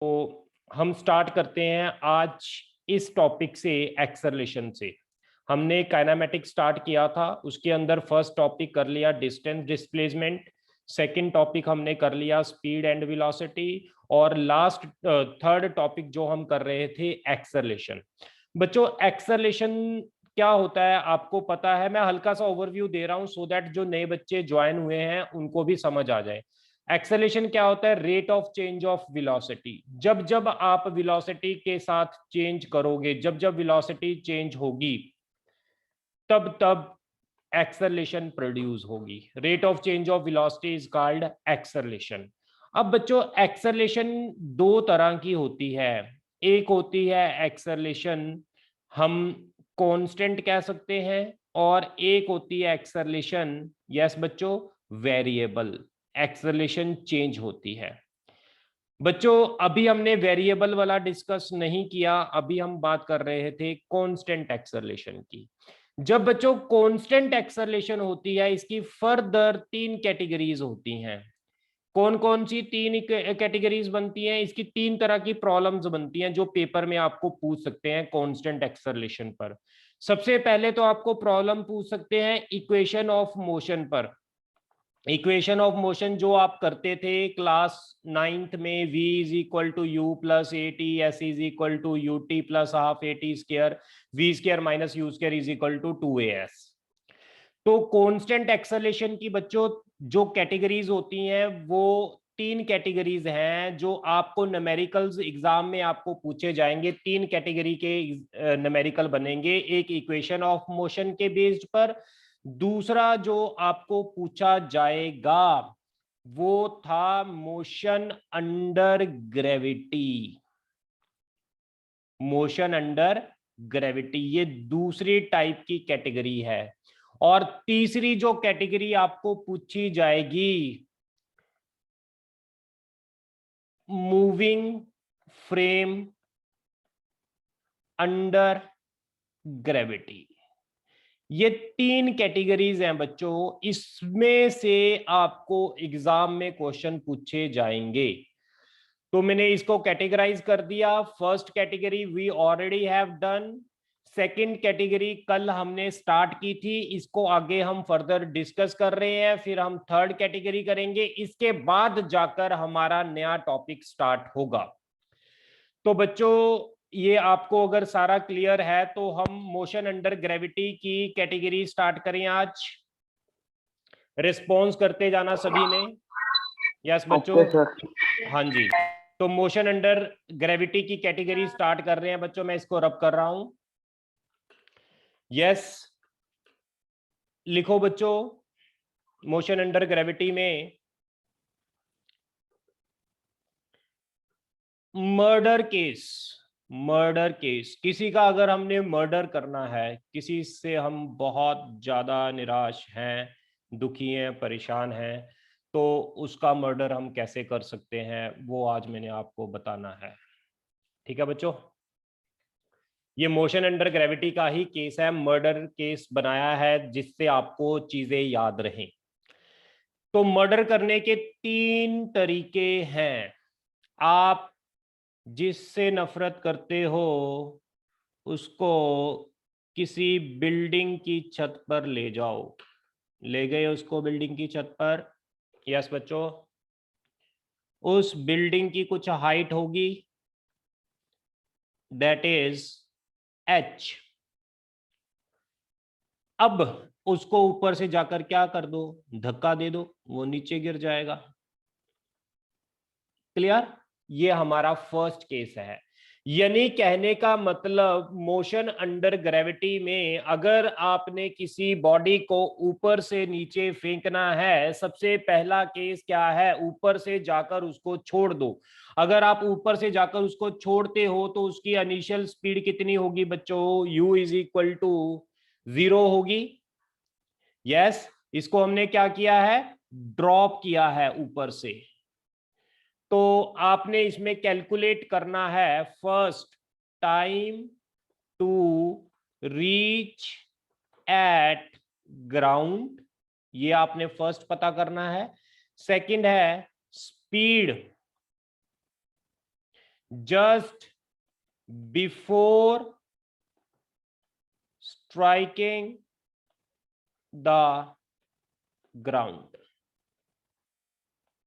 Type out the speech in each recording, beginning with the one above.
तो हम स्टार्ट करते हैं आज इस टॉपिक से, एक्सेलरेशन से। हमने काइनेमेटिक्स स्टार्ट किया था, उसके अंदर फर्स्ट टॉपिक कर लिया डिस्टेंस डिस्प्लेसमेंट, सेकंड टॉपिक हमने कर लिया स्पीड एंड वेलोसिटी, और लास्ट थर्ड टॉपिक जो हम कर रहे थे एक्सेलरेशन। बच्चों, एक्सेलरेशन क्या होता है आपको पता है? मैं हल्का सा ओवरव्यू दे रहा हूं सो दैट जो नए बच्चे ज्वाइन हुए हैं उनको भी समझ आ जाए। एक्सेलरेशन क्या होता है? Rate of change of velocity. जब जब आप वेलोसिटी के साथ चेंज करोगे, जब जब वेलोसिटी चेंज होगी, तब तब एक्सेलरेशन प्रोड्यूस होगी। Rate of change of velocity is called acceleration. अब बच्चों, एक्सेलरेशन दो तरह की होती है। एक होती है एक्सेलरेशन हम कांस्टेंट कह सकते हैं, और एक होती है एक्सेलरेशन, यस बच्चों, वेरिएबल। एक्सेलरेशन चेंज होती है। बच्चों, अभी हमने वेरिएबल वाला डिस्कस नहीं किया, अभी हम बात कर रहे थे कांस्टेंट एक्सेलरेशन की। जब बच्चों कांस्टेंट एक्सेलरेशन होती है, इसकी फर्दर तीन कैटेगरीज होती हैं। कौन कौन सी तीन कैटेगरीज बनती हैं? इसकी तीन तरह की प्रॉब्लम्स बनती हैं जो पेपर में आपको पूछ सकते हैं कांस्टेंट एक्सेलरेशन पर। सबसे पहले तो आपको प्रॉब्लम पूछ सकते हैं इक्वेशन ऑफ मोशन पर। इक्वेशन ऑफ मोशन जो आप करते थे क्लास 9th में, v is equal to u plus a t, s is equal to u t plus half a t square, v square minus u square is equal to 2as। तो constant acceleration की बच्चों जो categories होती हैं वो तीन categories हैं जो आपको न्यूमेरिकल्स एग्जाम में आपको पूछे जाएंगे। तीन कैटेगरी के न्यूमेरिकल बनेंगे, एक इक्वेशन ऑफ मोशन के बेस्ड पर, दूसरा जो आपको पूछा जाएगा वो था motion under gravity. Motion under gravity ये दूसरी टाइप की कैटेगरी है। और तीसरी जो कैटेगरी आपको पूछी जाएगी, मूविंग फ्रेम अंडर ग्रेविटी। ये तीन कैटेगरीज हैं बच्चों, इसमें से आपको एग्जाम में क्वेश्चन पूछे जाएंगे। तो मैंने इसको कैटेगराइज कर दिया। First category we already have done. Second category कल हमने स्टार्ट की थी, इसको आगे हम फर्दर डिस्कस कर रहे हैं। फिर हम थर्ड कैटेगरी करेंगे, इसके बाद जाकर हमारा नया टॉपिक स्टार्ट होगा। तो बच्चों, ये आपको अगर सारा क्लियर है तो हम मोशन अंडर ग्रेविटी की कैटेगरी स्टार्ट करें आज। रिस्पॉन्स करते जाना सभी ने। यस बच्चों। Okay sir. हाँ जी। तो मोशन अंडर ग्रेविटी की कैटेगरी स्टार्ट कर रहे हैं बच्चों, मैं इसको रब कर रहा हूं। यस, लिखो बच्चों, मोशन अंडर ग्रेविटी में मर्डर केस। मर्डर केस, किसी का अगर हमने मर्डर करना है, किसी से हम बहुत ज्यादा निराश हैं, दुखी हैं, परेशान हैं, तो उसका मर्डर हम कैसे कर सकते हैं वो आज मैंने आपको बताना है। ठीक है बच्चों, ये मोशन अंडर ग्रेविटी का ही केस है, मर्डर केस बनाया है जिससे आपको चीजें याद रहें। तो मर्डर करने के तीन तरीके हैं। आप जिससे नफरत करते हो उसको किसी बिल्डिंग की छत पर ले जाओ। ले गए उसको बिल्डिंग की छत पर। यस बच्चों, उस बिल्डिंग की कुछ हाइट होगी, दैट इज h। अब उसको ऊपर से जाकर क्या कर दो? धक्का दे दो, वो नीचे गिर जाएगा। क्लियर? ये हमारा फर्स्ट केस है। यानी कहने का मतलब, मोशन अंडर ग्रेविटी में अगर आपने किसी बॉडी को ऊपर से नीचे फेंकना है, सबसे पहला केस क्या है? ऊपर से जाकर उसको छोड़ दो। अगर आप ऊपर से जाकर उसको छोड़ते हो तो उसकी इनिशियल स्पीड कितनी होगी बच्चों? u इज इक्वल टू 0 होगी। यस, इसको हमने क्या किया है? ड्रॉप किया है ऊपर से। तो आपने इसमें कैलकुलेट करना है first time to reach at ground, ये आपने फर्स्ट पता करना है। सेकंड है speed just before striking the ground।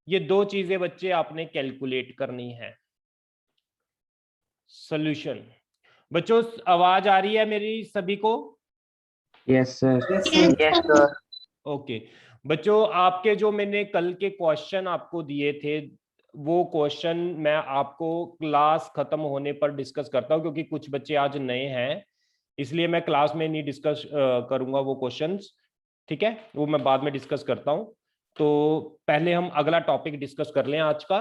ये दो चीजें बच्चे आपने कैलकुलेट करनी है। सॉल्यूशन। बच्चों आवाज आ रही है मेरी सभी को? Yes sir. Yes sir. Okay बच्चों, आपके जो मैंने कल के क्वेश्चन आपको दिए थे वो क्वेश्चन मैं आपको क्लास खत्म होने पर डिस्कस करता हूं, क्योंकि कुछ बच्चे आज नए हैं, इसलिए मैं क्लास में नहीं डिस्कस करूंगा वो क्वेश्चंस। ठीक है, वो मैं बाद में डिस्कस करता हूं। तो पहले हम अगला टॉपिक डिस्कस कर लें आज का।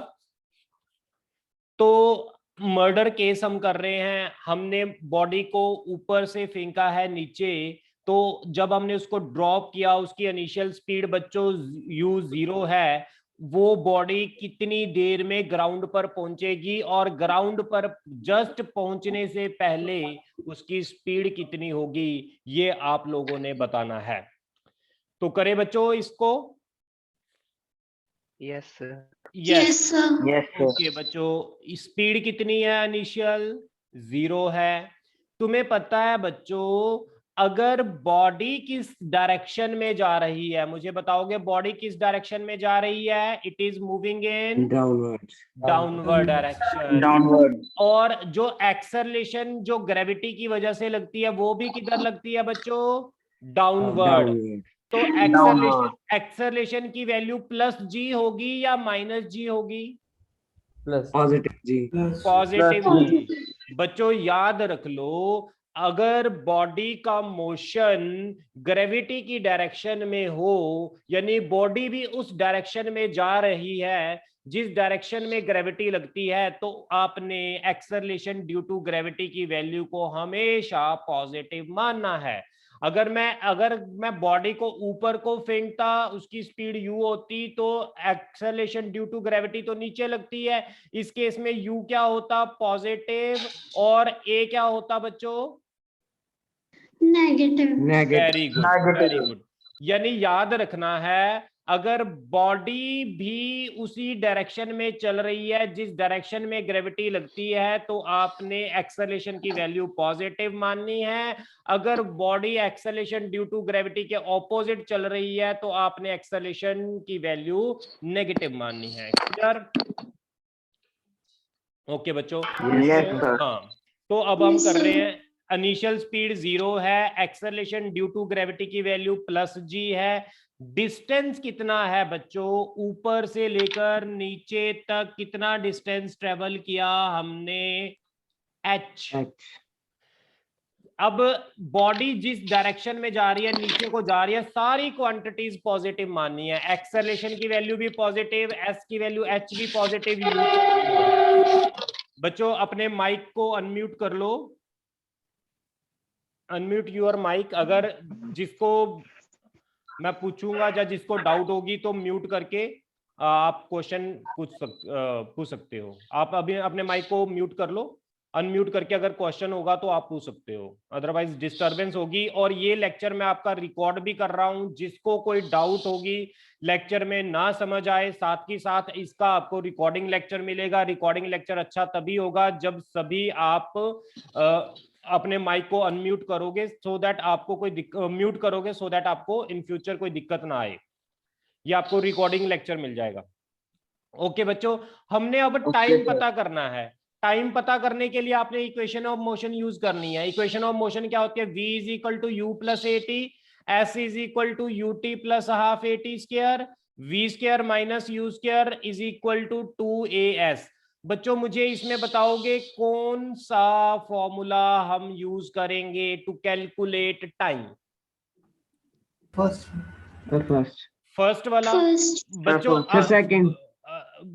तो मर्डर केस हम कर रहे हैं, हमने बॉडी को ऊपर से फेंका है नीचे, तो जब हमने उसको ड्रॉप किया उसकी इनिशियल स्पीड बच्चों u0 है, वो बॉडी कितनी देर में ग्राउंड पर पहुंचेगी और ग्राउंड पर जस्ट पहुंचने से पहले उसकी स्पीड कितनी होगी, ये आप लोगों ने बताना है। तो करें बच्चों इसको? Yes sir. Yes yes okay बच्चों, स्पीड कितनी है? इनिशियल 0 है। तुम्हें पता है बच्चों अगर बॉडी किस डायरेक्शन में जा रही है, मुझे बताओगे बॉडी किस डायरेक्शन में जा रही है? It is moving in downward direction. Downward. और जो एक्सेलरेशन जो ग्रेविटी की वजह से लगती है वो भी किधर लगती है बच्चों? डाउनवर्ड। तो एक्सेलरेशन की वैल्यू प्लस जी होगी या माइनस जी होगी? पॉजिटिव जी। पॉजिटिव जी। बच्चों याद रख लो, अगर बॉडी का मोशन ग्रेविटी की डायरेक्शन में हो, यानी बॉडी भी उस डायरेक्शन में जा रही है जिस डायरेक्शन में ग्रेविटी लगती है, तो आपने एक्सेलरेशन ड्यू टू ग्रेविटी की वैल्यू को हमेशा पॉजिटिव मानना है। अगर मैं बॉडी को ऊपर को फेंकता, उसकी स्पीड u होती, तो एक्सेलरेशन ड्यू टू ग्रेविटी तो नीचे लगती है, इस केस में u क्या होता? पॉजिटिव। और a क्या होता बच्चों? Negative. Very good very good. यानी याद रखना है, अगर बॉडी भी उसी डायरेक्शन में चल रही है जिस डायरेक्शन में ग्रेविटी लगती है, तो आपने एक्सेलरेशन की वैल्यू पॉजिटिव माननी है। अगर body acceleration due to gravity के ऑपोजिट चल रही है, तो आपने एक्सेलरेशन की वैल्यू नेगेटिव माननी है। क्लियर? ओके बच्चों। हाँ, तो अब हम कर रहे हैं, इनिशियल स्पीड 0 है, एक्सेलरेशन ड्यू टू ग्रेविटी की वैल्यू प्लस जी है। डिस्टेंस कितना है बच्चों? ऊपर से लेकर नीचे तक कितना डिस्टेंस ट्रेवल किया हमने? h। अब बॉडी जिस डायरेक्शन में जा रही है, नीचे को जा रही है, सारी क्वांटिटीज पॉजिटिव माननी है। एक्सेलरेशन की वैल्यू भी पॉजिटिव, s की वैल्यू h भी पॉजिटिव, u। बच्चों अपने माइक को अनम्यूट कर लो, अनम्यूट यूर माइक। अगर जिसको मैं पूछूंगा या जिसको डाउट होगी तो म्यूट करके आप क्वेश्चन पूछ सकते हो। आप अभी अपने माइक को म्यूट कर लो, अनम्यूट करके अगर क्वेश्चन होगा तो आप पूछ सकते हो, अदरवाइज डिस्टरबेंस होगी। और ये लेक्चर मैं आपका रिकॉर्ड भी कर रहा हूं, जिसको कोई डाउट होगी, लेक्चर में ना समझ आए, साथ ही साथ इसका आपको रिकॉर्डिंग लेक्चर मिलेगा। रिकॉर्डिंग लेक्चर अच्छा तभी होगा जब सभी आप अपने माइक को अनम्यूट करोगे, सो दैट आपको कोई म्यूट करोगे सो दैट आपको इन फ्यूचर कोई दिक्कत ना आए। ये आपको रिकॉर्डिंग लेक्चर मिल जाएगा। ओके बच्चों, हमने अब टाइम पता करना है। टाइम पता करने के लिए आपने इक्वेशन ऑफ मोशन यूज करनी है। इक्वेशन ऑफ मोशन क्या होती है? v is equal to u plus a t, s is equal to u t plus half a t square, v square minus u square is equal to 2as। बच्चों मुझे इसमें बताओगे कौन सा formula हम यूज करेंगे टू कैलकुलेट टाइम? फर्स्ट वाला। बच्चों सेकंड।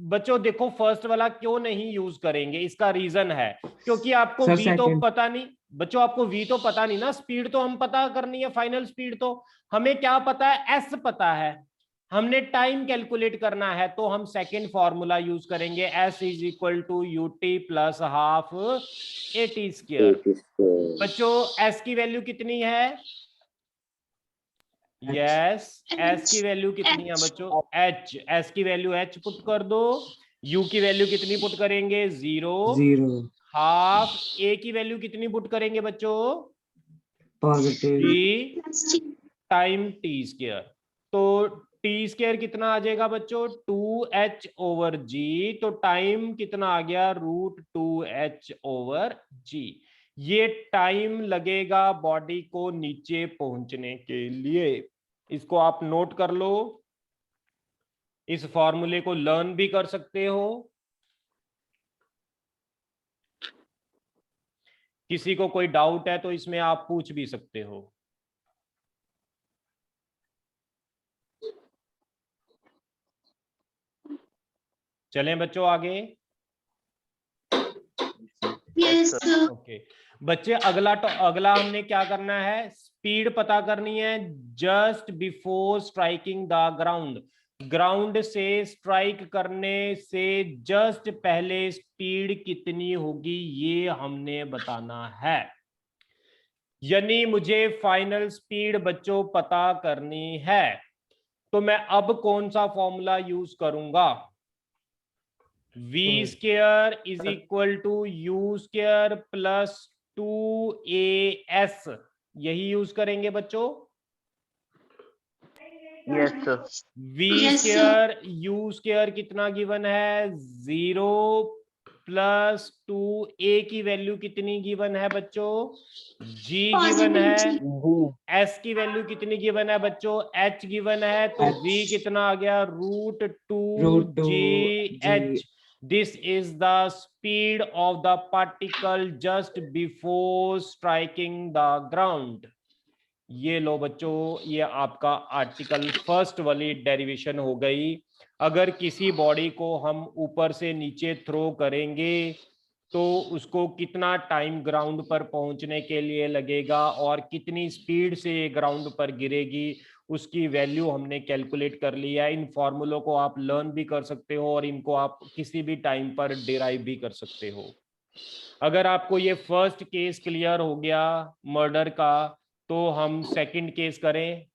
बच्चों देखो, फर्स्ट वाला क्यों नहीं यूज करेंगे, इसका रीजन है क्योंकि आपको सर, v तो second। पता नहीं। बच्चों आपको v तो पता नहीं ना, स्पीड तो हम पता करनी है, फाइनल स्पीड तो हमें क्या पता है? s पता है। हमने टाइम कैलकुलेट करना है, तो हम सेकंड फॉर्मूला यूज करेंगे, s is equal to u t plus half a t square. बच्चों s की वैल्यू कितनी है? यस, s की वैल्यू कितनी है बच्चों? h। s की वैल्यू h पुट कर दो, u की वैल्यू कितनी पुट करेंगे 0, 0 हाफ a की वैल्यू कितनी पुट करेंगे बच्चों positive g time T square. तो टी स्क्वायर कितना आ जाएगा बच्चों 2h/g, तो टाइम कितना आ गया √2h/g। ये टाइम लगेगा बॉडी को नीचे पहुंचने के लिए, इसको आप नोट कर लो, इस फॉर्मूले को लर्न भी कर सकते हो। किसी को कोई डाउट है तो इसमें आप पूछ भी सकते हो। चलें बच्चों आगे। Yes sir. ओके बच्चे, अगला हमने क्या करना है, स्पीड पता करनी है just before striking the ground. Ground से स्ट्राइक करने से जस्ट पहले स्पीड कितनी होगी ये हमने बताना है, यानी मुझे फाइनल स्पीड बच्चों पता करनी है। तो मैं अब कौन सा फॉर्मूला यूज करूंगा, v square is equal to u square plus 2as, यही यूज करेंगे बच्चों। Yes sir. v Yes, square u square कितना गिवन है 0 प्लस 2a की वैल्यू कितनी गिवन है बच्चों g गिवन है, s की वैल्यू कितनी गिवन है बच्चों h गिवन है, तो H. v कितना आ गया √2gh। This is the speed of the particle just before striking the ground। ये लो बच्चों, ये आपका आर्टिकल फर्स्ट वाली डेरिवेशन हो गई। अगर किसी बॉडी को हम ऊपर से नीचे थ्रो करेंगे तो उसको कितना टाइम ग्राउंड पर पहुंचने के लिए लगेगा और कितनी स्पीड से ये ग्राउंड पर गिरेगी, उसकी वैल्यू हमने कैलकुलेट कर लिया है। इन फॉर्मूलों को आप लर्न भी कर सकते हो और इनको आप किसी भी टाइम पर डिराइव भी कर सकते हो। अगर आपको ये फर्स्ट केस क्लियर हो गया मर्डर का, तो हम सेकंड केस करें।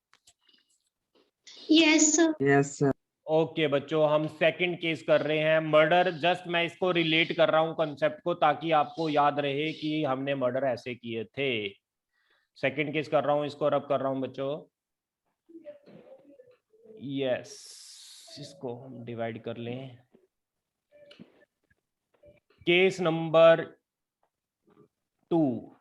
Yes sir. Yes sir. Okay बच्चों, हम सेकंड केस कर रहे हैं मर्डर। जस्ट मैं इसको रिलेट कर रहा हूं कंसेप्ट को, ताकि आपको याद रहे कि हमने मर्डर ऐसे किए थे। सेकंड केस कर रहा हूं, इसको रब कर रहा हूं बच्चों। यस, इसको हम डिवाइड कर लें। केस नंबर 2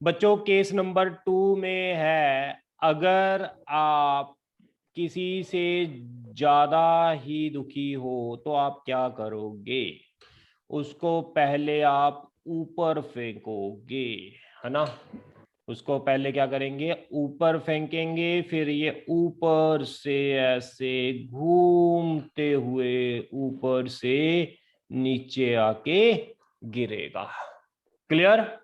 बच्चों, केस नंबर 2 में है, अगर आप किसी से ज्यादा ही दुखी हो तो आप क्या करोगे, उसको पहले आप ऊपर फेंकोगे, है ना। उसको पहले क्या करेंगे, ऊपर फेंकेंगे, फिर ये ऊपर से ऐसे घूमते हुए ऊपर से नीचे आके गिरेगा। क्लियर।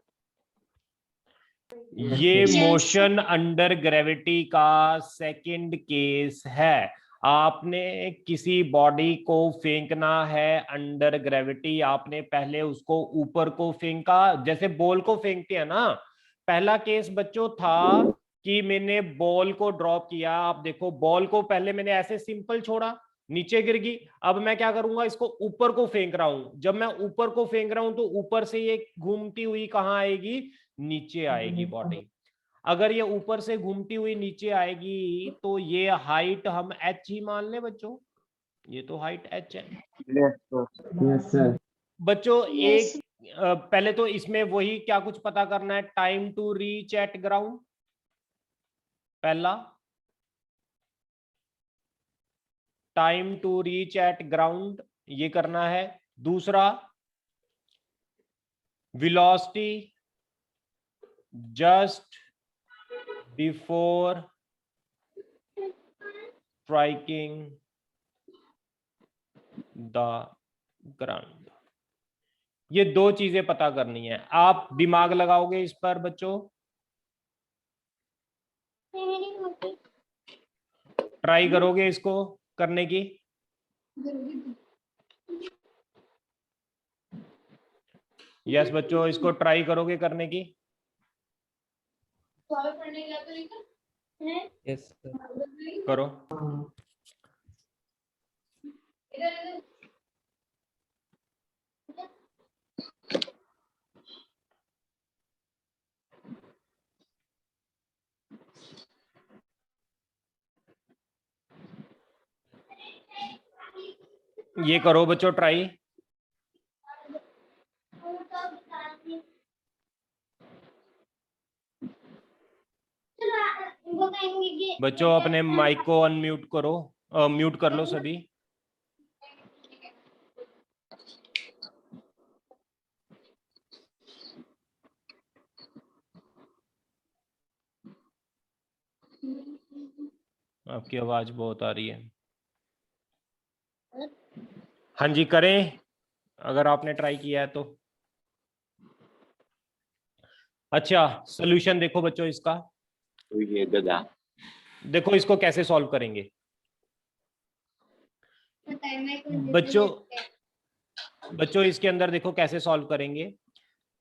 ये Yes. मोशन अंडर ग्रेविटी का सेकंड केस है। आपने किसी बॉडी को फेंकना है अंडर ग्रेविटी, आपने पहले उसको ऊपर को फेंका, जैसे बॉल को फेंकते हैं ना। पहला केस बच्चों था कि मैंने बॉल को ड्रॉप किया, आप देखो बॉल को पहले मैंने ऐसे सिंपल छोड़ा, नीचे गिर गई। अब मैं क्या करूंगा, इसको ऊपर को फेंक रहा हूं। जब मैं ऊपर को फेंक रहा हूं तो ऊपर से ये घूमती हुई कहां आएगी, नीचे आएगी बॉडी। अगर ये ऊपर से घूमती हुई नीचे आएगी तो ये हाइट हम h ही मान ले बच्चों, ये तो हाइट h है। Yes sir. बच्चों Yes. एक पहले तो इसमें वही क्या कुछ पता करना है, time to reach at ground, पहला time to reach at ground ये करना है। दूसरा velocity just before striking the ground, ये दो चीजें पता करनी है। आप दिमाग लगाओगे इस पर बच्चों, ट्राई करोगे इसको करने की। यस बच्चों, इसको ट्राई करोगे करने की। Yes sir. करो। ये करो बच्चों ट्राई। बच्चों अपने माइक को अनम्यूट करो, म्यूट कर लो सभी। आपकी आवाज बहुत आ रही है। हाँ जी करें, अगर आपने ट्राई किया है तो। अच्छा सॉल्यूशन देखो बच्चों इसका, ये गधा। देखो इसको कैसे सॉल्व करेंगे बच्चों इसके अंदर देखो कैसे सॉल्व करेंगे।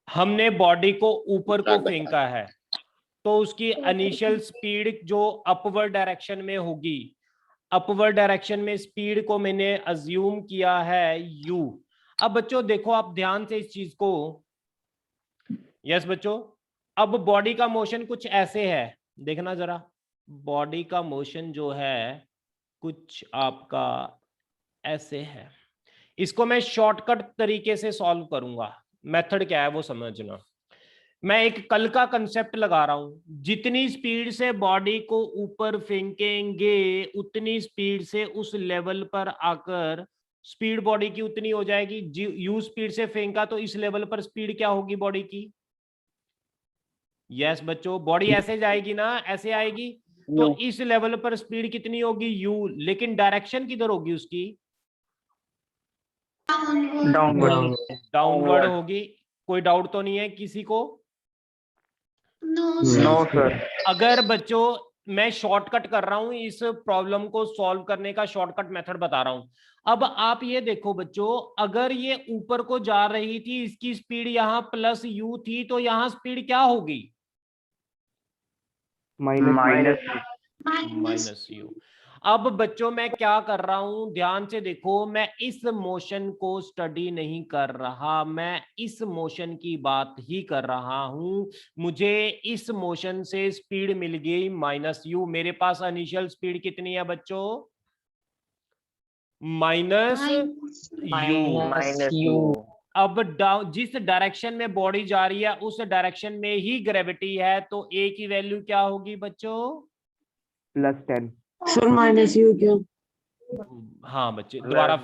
हमने बॉडी को ऊपर को फेंका है तो उसकी इनिशियल स्पीड जो अपवर्ड डायरेक्शन में होगी, अपवर्ड डायरेक्शन में स्पीड को मैंने अज्यूम किया है u। अब बच्चों देखो आप ध्यान से इस चीज को, यस बच्चों, अब बॉडी का मोशन कुछ ऐसे है, देखना जरा, बॉडी का मोशन जो है कुछ आपका ऐसे है। इसको मैं शॉर्टकट तरीके से सॉल्व करूंगा, मेथड क्या है वो समझना। मैं एक कल का कंसेप्ट लगा रहा हूं, जितनी स्पीड से बॉडी को ऊपर फेंकेंगे उतनी स्पीड से उस लेवल पर आकर स्पीड बॉडी की उतनी हो जाएगी। यू स्पीड से फेंका तो इस लेवल पर स्पीड क्या होगी बॉडी की? यस बच्चों, बॉडी ऐसे जाएगी ना, ऐसे आएगी, तो इस लेवल पर स्पीड कितनी होगी यू, लेकिन डायरेक्शन किधर होगी उसकी? डाउनवर्ड होगी। कोई डाउट तो नहीं है किसी को? No sir. अगर बच्चों मैं शॉर्टकट कर रहा हूं, इस प्रॉब्लम को सॉल्व करने का शॉर्टकट मेथड बता रहा हूं। अब आप ये देखो बच्चों, अगर ये ऊपर को जा रही थी, इसकी स्पीड यहां प्लस यू थी, तो यहां स्पीड क्या होगी? Minus you. अब बच्चों मैं क्या कर रहा हूं, ध्यान से देखो, मैं इस मोशन को स्टडी नहीं कर रहा, मैं इस मोशन की बात ही कर रहा हूं। मुझे इस मोशन से स्पीड मिल गई माइनस यू। मेरे पास इनिशियल स्पीड कितनी है बच्चों? Minus you. अब जिस डायरेक्शन में बॉडी जा रही है उस डायरेक्शन में ही ग्रेविटी है, तो ए की वैल्यू क्या होगी बच्चों? +10 सर -u क्यों? हाँ बच्चे दोबारा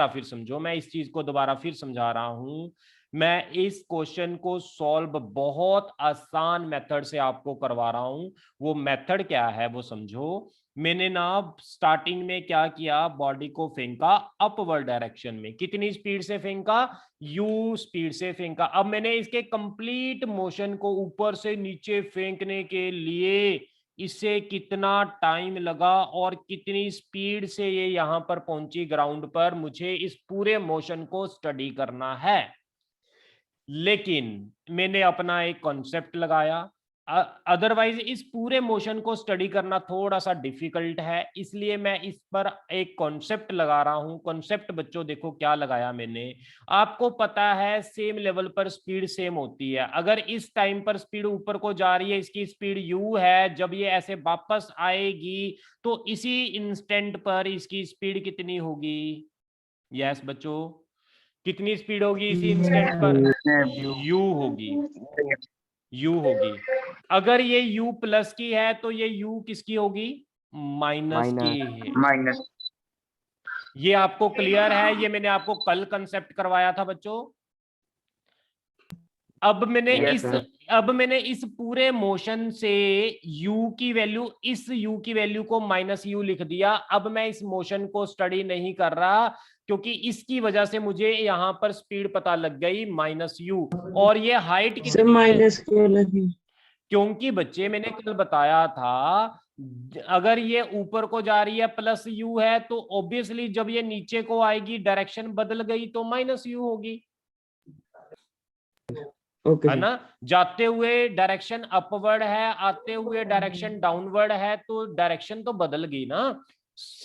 फिर समझो, मैं इस चीज को दोबारा फिर समझा रहा हूं। मैं इस क्वेश्चन को सॉल्व बहुत आसान मेथड से आपको करवा रहा हूं। वो मेथड क्या है वो समझो। मैंने ना स्टार्टिंग में क्या किया, बॉडी को फेंका अपवर्ड डायरेक्शन में, कितनी स्पीड से फेंका? u स्पीड से फेंका। अब मैंने इसके कंप्लीट मोशन को ऊपर से नीचे फेंकने के लिए इसे कितना टाइम लगा और कितनी स्पीड से ये यहां पर पहुंची ग्राउंड पर, मुझे इस पूरे मोशन को स्टडी करना है। लेकिन मैंने अपना एक कॉन्सेप्ट लगाया, अदरवाइज इस पूरे मोशन को स्टडी करना थोड़ा सा डिफिकल्ट है, इसलिए मैं इस पर एक कॉन्सेप्ट लगा रहा हूं। कॉन्सेप्ट बच्चों देखो क्या लगाया मैंने, आपको पता है सेम लेवल पर स्पीड सेम होती है। अगर इस टाइम पर स्पीड ऊपर को जा रही है, इसकी स्पीड u है, जब ये ऐसे वापस आएगी तो इसी इंस्टेंट पर इसकी स्पीड कितनी होगी? यस बच्चों, कितनी स्पीड होगी इसी इंस्टेंट पर? u होगी। अगर ये u प्लस की है तो ये u किसकी होगी? माइनस की है। ये आपको क्लियर है? ये मैंने आपको कल कंसेप्ट करवाया था बच्चों। अब मैंने इस पूरे मोशन से u की वैल्यू, इस u की वैल्यू को -u लिख दिया। अब मैं इस मोशन को स्टडी नहीं कर रहा, क्योंकि इसकी वजह से मुझे यहां पर स्पीड पता लग गई -u। और ये हाइट कितनी माइनस क्यों लगी? क्योंकि बच्चे मैंने कल बताया था, अगर ये ऊपर को जा रही है +u है, तो ऑब्वियसली जब ये नीचे को आएगी डायरेक्शन बदल गई तो -u होगी। है ना? जाते हुए डायरेक्शन अपवर्ड है, आते हुए डायरेक्शन डाउनवर्ड है, तो डायरेक्शन तो बदल गई ना,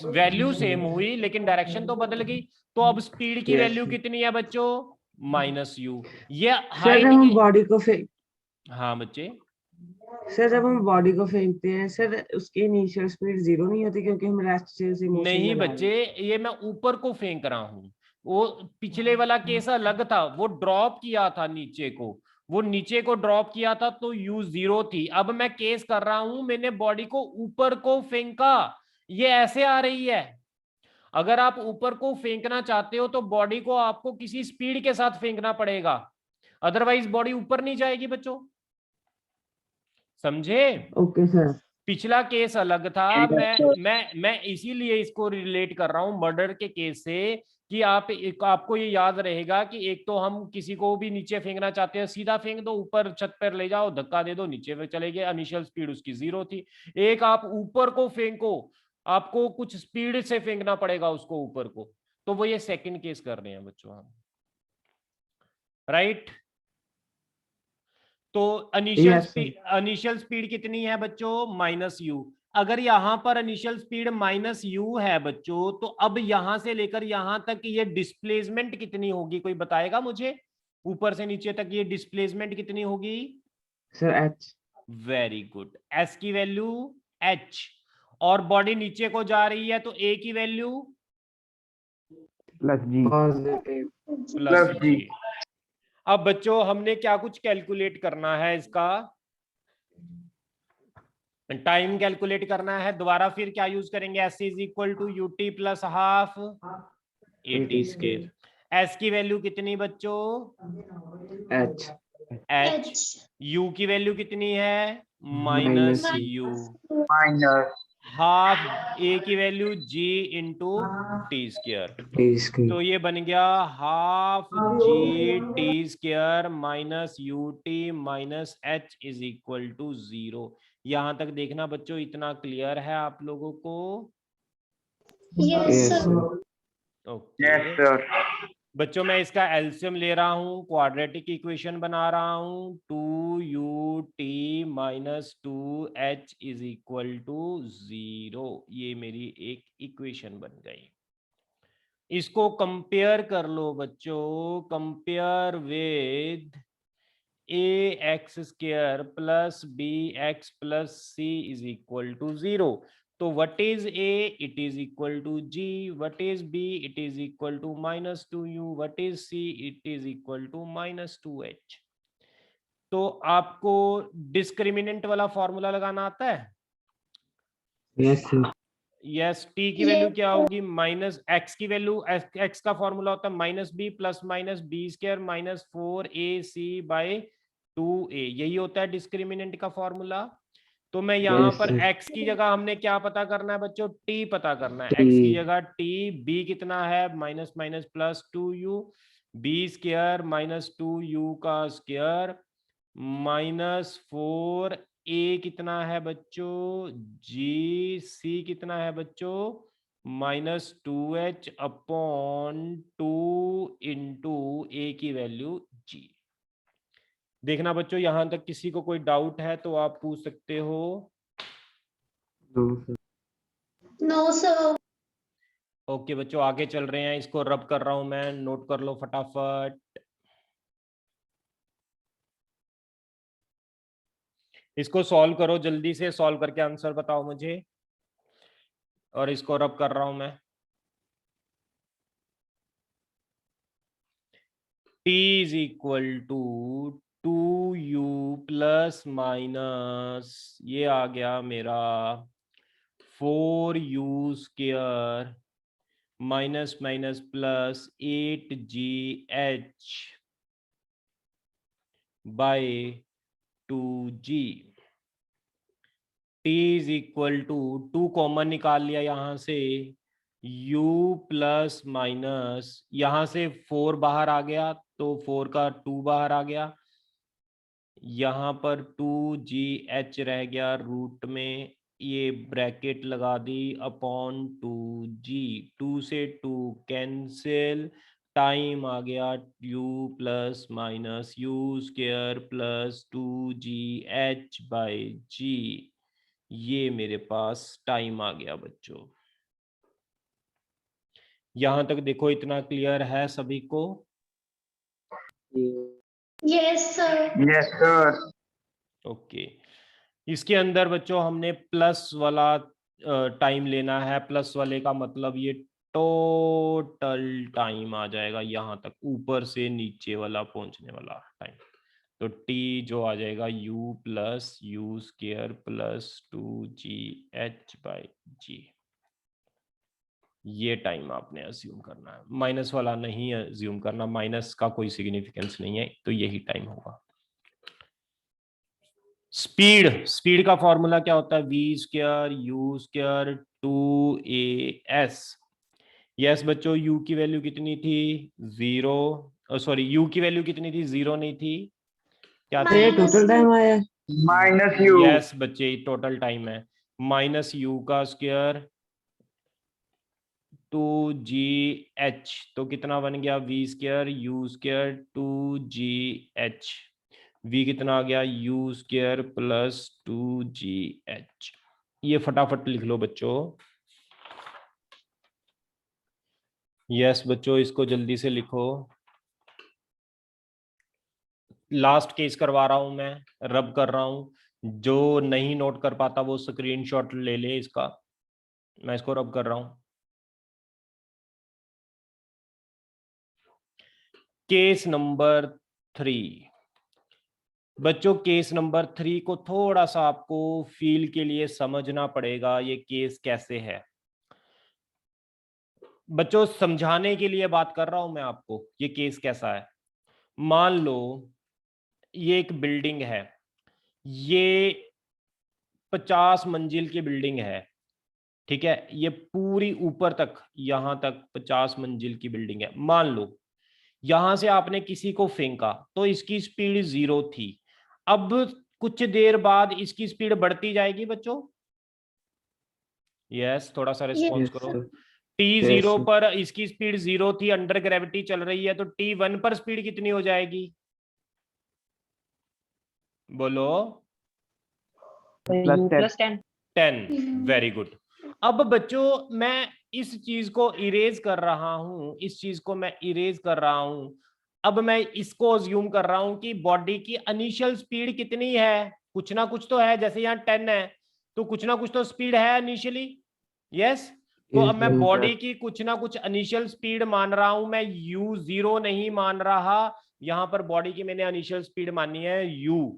वैल्यू सेम हुई लेकिन डायरेक्शन तो बदल गई। तो अब स्पीड की वैल्यू कितनी है बच्चों? -u। ये हाइट की, बॉडी को हाँ बच्चे सर जब हम बॉडी को फेंकते हैं सर उसकी इनिशियल स्पीड 0 नहीं होती क्योंकि हम रेस्ट से मोशन नहीं में ला रहे बच्चे, ये मैं ऊपर को फेंक रहा हूँ। वो पिछले वाला केस अलग था, वो ड्रॉप किया था नीचे को, वो नीचे को ड्रॉप किया था तो यू 0 थी। अब मैं केस कर रहा हूं, मैंने बॉडी को ऊपर को फेंका, ये ऐसे आ रही है। अगर आप ऊपर को फेंकना चाहते हो तो बॉडी को आपको किसी स्पीड के साथ फेंकना पड़ेगा, अदरवाइज बॉडी ऊपर नहीं जाएगी बच्चों, समझे? Okay sir. पिछला केस अलग था, मैं इसीलिए इसको रिलेट कर रहा हूं मर्डर के केस से, कि आपको ये याद रहेगा कि एक तो हम किसी को भी नीचे फेंकना चाहते हैं, सीधा फेंक दो, ऊपर छत पर ले जाओ, धक्का दे दो, नीचे पे चले गए, इनिशियल स्पीड उसकी 0 थी। एक आप ऊपर को फेंको, आपको कुछ स्पीड से फेंकना पड़ेगा उसको ऊपर को, तो वो ये सेकंड केस कर रहे हैं बच्चों हम, राइट? तो इनिशियल स्पीड कितनी है बच्चों? -u। अगर यहां पर इनिशियल स्पीड -u है बच्चों, तो अब यहां से लेकर यहां तक ये डिस्प्लेसमेंट कितनी होगी, कोई बताएगा मुझे? ऊपर से नीचे तक ये डिस्प्लेसमेंट कितनी होगी? Sir h। Very good, s की वैल्यू h, और बॉडी नीचे को जा रही है तो a की वैल्यू +g +g। अब बच्चों हमने क्या कुछ कैलकुलेट करना है, इसका टाइम कैलकुलेट करना है। दोबारा फिर क्या यूज करेंगे? s is equal to u t plus half AT square. s की वैल्यू कितनी बच्चों? h h। u की वैल्यू कितनी है? -u। हाफ a की value g into t square, तो ये बन गया half g t square minus u t minus h is equal to 0। यहां तक देखना बच्चों, इतना क्लियर है आप लोगों को? Yes, sir. ओके बच्चों, मैं इसका एलसीएम ले रहा हूं, क्वाड्रेटिक इक्वेशन बना रहा हूं, 2ut minus 2h is equal to 0। ये मेरी एक इक्वेशन बन गई। इसको कंपेयर कर लो बच्चों, compare with ax square plus bx plus c is equal to 0। तो what is a? It is equal to g। What is b? It is equal to -2u। What is c? It is equal to -2h। तो आपको discriminant वाला formula लगाना आता है? Yes sir. Yes, t की value क्या होगी? Minus x की वैल्यू, एक्स का फॉर्मूला होता है -b plus -b square minus 4ac bye 2a, यही होता है डिस्क्रिमिनेंट का फॉर्मूला। तो मैं यहाँ पर x की जगह हमने क्या पता करना है बच्चों? t पता करना है। x की जगह t, b कितना है? Minus minus plus 2u, b square minus 2u का स्क्वायर -4, ए कितना है बच्चों? जी। सी कितना है बच्चों? -2h अपॉन 2 इंटू ए की वैल्यू जी। देखना बच्चों, यहां तक किसी को कोई डाउट है तो आप पूछ सकते हो। No, sir. ओके बच्चों, आगे चल रहे हैं, इसको रब कर रहा हूं मैं, नोट कर लो फटाफट। इसको सॉल्व करो, जल्दी से सॉल्व करके आंसर बताओ मुझे, और इसको रब कर रहा हूं मैं। t is equal to 2u plus minus, ये आ गया मेरा 4u square minus minus plus 8gh by 2g। t is equal to 2 common निकाल लिया यहां से, u प्लस माइनस, यहां से 4 बाहर आ गया तो 4 का 2 बाहर आ गया, यहाँ पर 2gh रह गया रूट में, ये ब्रैकेट लगा दी अपॉन 2g, 2 से 2 कैंसिल, टाइम आ गया u plus minus u square plus 2gh by g। ये मेरे पास टाइम आ गया बच्चों। यहां तक देखो, इतना क्लियर है सभी को? Yes, sir. Yes, sir. Okay इसके अंदर बच्चों हमने प्लस वाला टाइम लेना है। प्लस वाले का मतलब ये टोटल टाइम आ जाएगा यहां तक, ऊपर से नीचे वाला पहुंचने वाला टाइम। तो t जो आ जाएगा u plus you square plus 2gh/g। ये टाइम आपने अज्यूम करना है, माइनस वाला नहीं अज्यूम करना, माइनस का कोई सिग्निफिकेंस नहीं है, तो यही टाइम होगा। स्पीड का फॉर्मूला क्या होता है? v square u square 2as। Yes बच्चों, u की वैल्यू कितनी थी? 0। सॉरी, u की वैल्यू कितनी थी? 0 नहीं थी, क्या थी? ये टोटल टाइम आया है। -u। यस बच्चे, टोटल टाइम है। माइनस u का स्क्वायर 2gh, तो कितना बन गया? v square u square 2gh। v कितना आ गया? u square plus 2gh। ये फटाफट लिख लो बच्चों। यस बच्चों, इसको जल्दी से लिखो। लास्ट केस करवा रहा हूं मैं, रब कर रहा हूं। जो नहीं नोट कर पाता वो स्क्रीनशॉट ले ले इसका, मैं इसको रब कर रहा हूं। केस नंबर 3 बच्चों, केस नंबर 3 को थोड़ा सा आपको फील के लिए समझना पड़ेगा, ये केस कैसे है। बच्चों समझाने के लिए बात कर रहा हूं मैं आपको, ये केस कैसा है। मान लो ये एक बिल्डिंग है, ये 50 मंजिल की बिल्डिंग है, ठीक है। ये पूरी ऊपर तक, यहां तक 50 मंजिल की बिल्डिंग है। मान लो यहां से आपने किसी को फेंका तो इसकी स्पीड 0 थी। अब कुछ देर बाद इसकी स्पीड बढ़ती जाएगी बच्चों। यस, थोड़ा सा रिस्पॉन्स Yes, करो। sir. t0 Yes. पर इसकी स्पीड 0 थी, अंडर ग्रेविटी चल रही है, तो t1 पर स्पीड कितनी हो जाएगी? बोलो। +10। 10। Very good. अब बच्चों मैं इस चीज को इरेज कर रहा हूं, इस चीज को मैं इरेज कर रहा हूं। अब मैं इसको अज्यूम कर रहा हूं कि बॉडी की इनिशियल स्पीड कितनी है, कुछ ना कुछ तो है। जैसे यहाँ 10 है तो कुछ ना कुछ तो स्पीड है इनिशियली। यस, तो अब Yes, मैं sir. बॉडी की कुछ ना कुछ इनिशियल स्पीड मान रहा हूं, मैं u0 नहीं मान रहा। यहां पर बॉडी की मैंने इनिशियल स्पीड मानी है u।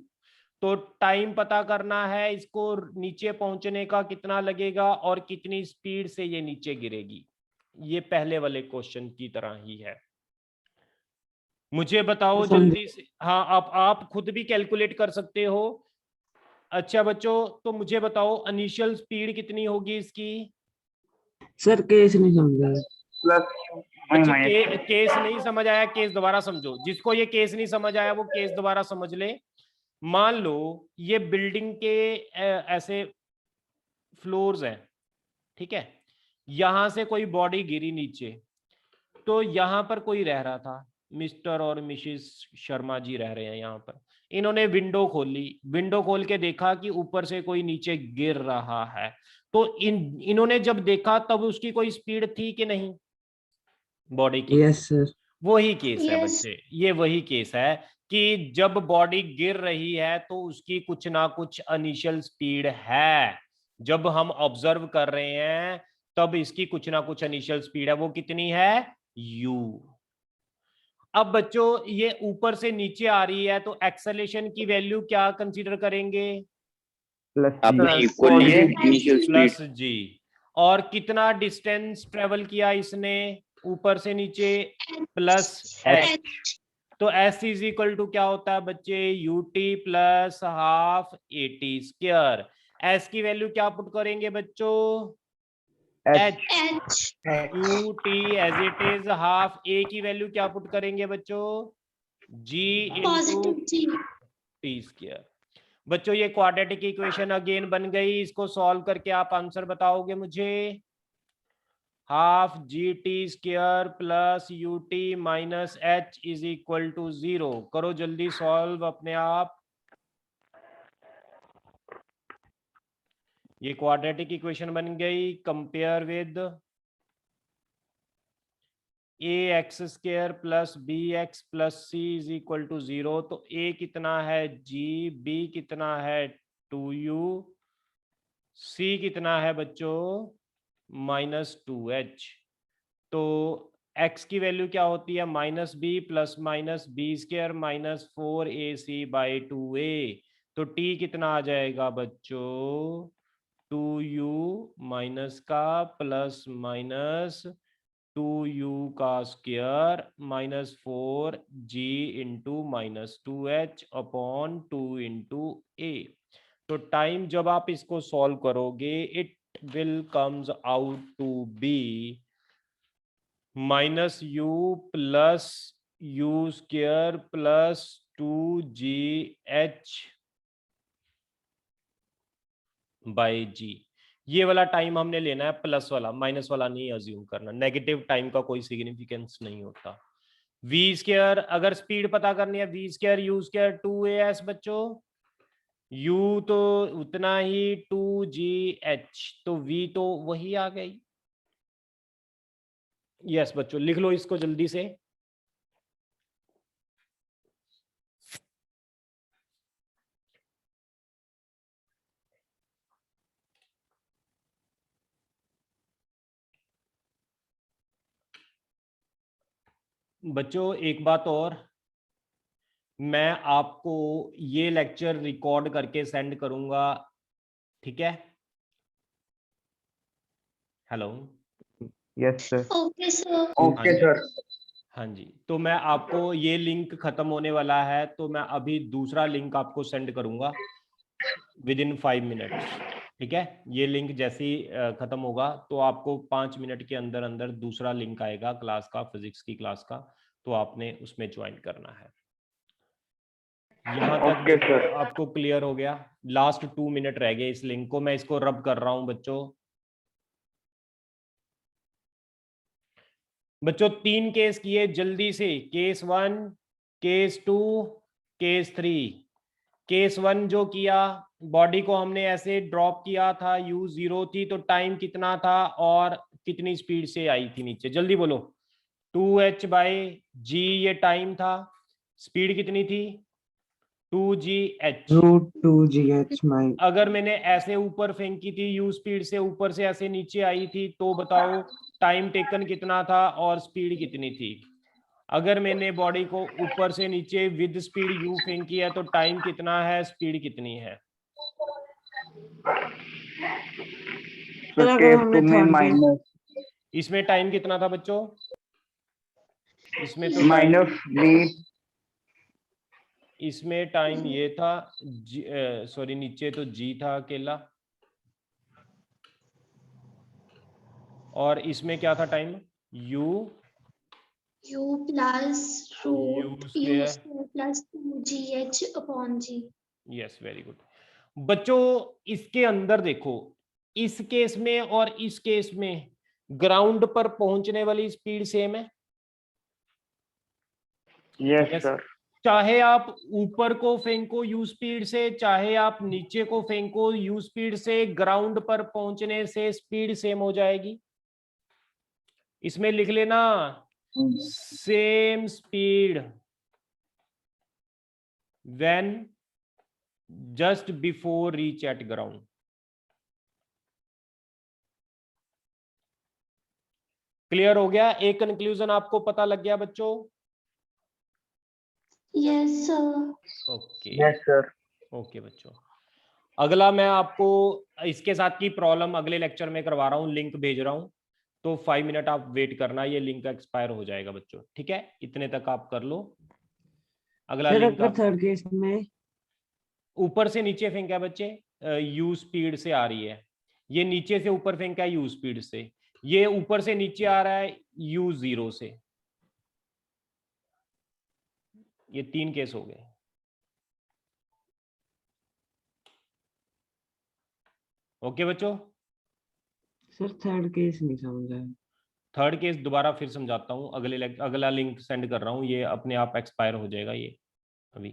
तो टाइम पता करना है इसको नीचे पहुंचने का, कितना लगेगा और कितनी स्पीड से ये नीचे गिरेगी। ये पहले वाले क्वेश्चन की तरह ही है। मुझे बताओ जल्दी से। हाँ, आप खुद भी कैलकुलेट कर सकते हो। अच्छा बच्चों, तो मुझे बताओ इनिशियल स्पीड कितनी होगी इसकी? सर केस नहीं समझा। अच्छा, केस नहीं समझ आया? केस दोबारा समझो। जिसको ये केस नहीं समझ आया वो केस दोबारा समझ ले। मान लो ये बिल्डिंग के ऐसे फ्लोर्स हैं, ठीक है। यहां से कोई बॉडी गिरी नीचे, तो यहां पर कोई रह रहा था, मिस्टर और मिसेस शर्मा जी रह रहे हैं यहाँ पर। इन्होंने विंडो खोली, विंडो खोल के देखा कि ऊपर से कोई नीचे गिर रहा है। तो इन्होंने जब देखा तब उसकी कोई स्पीड थी कि नहीं बॉडी की? Yes sir. वही केस है Yes. बच्चे, ये वही केस है कि जब बॉडी गिर रही है तो उसकी कुछ ना कुछ इनिशियल स्पीड है। जब हम ऑब्जर्व कर रहे हैं तब इसकी कुछ ना कुछ इनिशियल स्पीड है। वो कितनी है? u। अब बच्चों ये ऊपर से नीचे आ रही है तो एक्सेलेरेशन की वैल्यू क्या कंसीडर करेंगे? अपने इक्वल लिए इनिशियल स्पीड प्लस जी। और कितना डिस्टेंस ट्रेवल किया इसने ऊपर से नीचे? Plus h। तो s इज इक्वल टू क्या होता है बच्चे? ut plus half at square. s की वैल्यू क्या पुट करेंगे बच्चों? h। ut as it is half. a की वैल्यू क्या पुट करेंगे बच्चों? g into Positive G. T square. बच्चों ये क्वाड्रेटिक इक्वेशन अगेन बन गई। इसको सॉल्व करके आप आंसर बताओगे मुझे। Half g t square plus u t minus h is equal to 0। करो जल्दी सॉल्व अपने आप। ये क्वाड्रेटिक इक्वेशन बन गई। Compare with a x square plus b x plus c is equal to 0। तो ए कितना है? जी। बी कितना है? 2u, c कितना है बच्चों -2h। तो x की वैल्यू क्या होती है -b प्लस -b² -4ac/2a। तो t कितना आ जाएगा बच्चों 2u माइनस का प्लस माइनस 2u का square -4g into -2h upon 2 into a। तो टाइम जब आप इसको सॉल्व करोगे it will comes out to be -u plus u square plus 2gh by g। ये वाला टाइम हमने लेना है प्लस वाला, माइनस वाला नहीं अज्यूम करना। नेगेटिव टाइम का कोई सिग्निफिकेंस नहीं होता। v स्क्वायर अगर स्पीड पता करनी है v square u square 2as बच्चों, u तो उतना ही 2gh, तो v तो वही आ गई। यस बच्चों लिख लो इसको जल्दी से। बच्चों एक बात और, मैं आपको ये लेक्चर रिकॉर्ड करके सेंड करूंगा, ठीक है? Hello, Yes, sir. Okay, sir. Okay, sir. हाँ जी। तो मैं आपको ये लिंक खत्म होने वाला है, तो मैं अभी दूसरा लिंक आपको सेंड करूंगा विद इन 5 मिनट्स, ठीक है? ये लिंक जैसे ही खत्म होगा तो आपको 5 मिनट के अंदर अंदर दूसरा लिंक आएगा क्लास का, फिजिक्स की क्लास का, तो आपने उसमें ज्वाइन करना है। यहाँ तक Okay, sir. आपको क्लियर हो गया? लास्ट 2 मिनट रह गए इस लिंक को, मैं इसको रब कर रहा हूँ बच्चों। बच्चों 3 केस किए जल्दी से, केस 1, केस 2, केस 3। केस 1 जो किया, बॉडी को हमने ऐसे ड्रॉप किया था, u 0 थी, तो टाइम कितना था और कितनी स्पीड से आई थी नीचे, जल्दी बोलो। 2h/g ये टाइम था, स्पीड कितनी थी 2gh। √2gh mine. अगर मैंने ऐसे ऊपर फेंकी थी u स्पीड से, ऊपर से ऐसे नीचे आई थी, तो बताओ टाइम टेकन कितना था और स्पीड कितनी थी। अगर मैंने बॉडी को ऊपर से नीचे विद स्पीड u फेंकी है तो टाइम कितना है, स्पीड कितनी है? So अगर case हमने 2 में third minus इसमें टाइम कितना था बच्चों? इसमें तो टाइम, -b इसमें टाइम ये था, सॉरी नीचे तो g था अकेला, और इसमें क्या था time u plus root u u square. square plus 2gh upon g. Yes very good. बच्चों इसके अंदर देखो, इस केस में और इस केस में ग्राउंड पर पहुंचने वाली स्पीड सेम है। Yes, Yes. sir. चाहे आप ऊपर को फेंको u स्पीड से, चाहे आप नीचे को फेंको u स्पीड से, ग्राउंड पर पहुंचने से स्पीड सेम हो जाएगी। इसमें लिख लेना same speed when just before reach at ground. Clear हो गया? एक कंक्लूजन आपको पता लग गया बच्चों? Yes, sir. Okay Yes, sir. Okay बच्चों, अगला मैं आपको इसके साथ की प्रॉब्लम अगले लेक्चर में करवा रहा हूँ, लिंक भेज रहा हूँ, तो 5 मिनट आप वेट करना, ये लिंक एक्सपायर हो जाएगा बच्चों, ठीक है? इतने तक आप कर लो। अगला सर लिंक अगर आप थर्ड केस में ऊपर से नीचे फेंका है बच्चे, u स्पीड से आ रही है, ये नीचे से ऊपर फेंका है u स्पीड से, ये ऊपर से नीचे आ रहा है u 0 से। ये 3 केस हो गए। ओके बच्चों, सर थर्ड केस नहीं समझ आया। थर्ड केस दोबारा फिर समझाता हूँ, अगला लिंक सेंड कर रहा हूँ, ये अपने आप एक्सपायर हो जाएगा ये अभी।